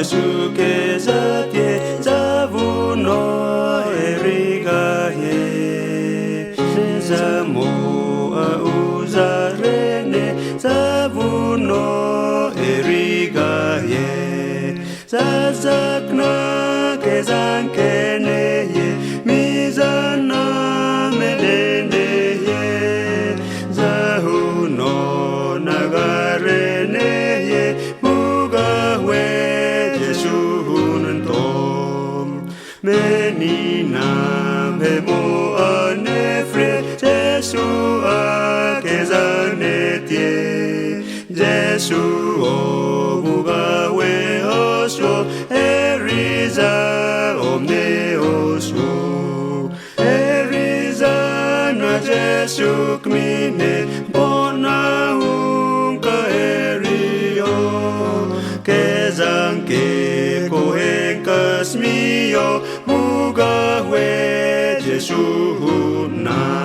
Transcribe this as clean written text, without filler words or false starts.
예수께서 대자부노 에리가예 자모아 우자레네 자부노 에리가예 자작나 계산케네예 미자나 메데네예 자후노 나가레네예 무가회 예수는 돔 메니나 베모아네 프레 예수아 계산네티에 예수 무가회 어쇼 에리자 옴네오쇼 에리자 나 예수 그미네 보나훈가 에리요 계산께 고행가스미요 무가회 예수 나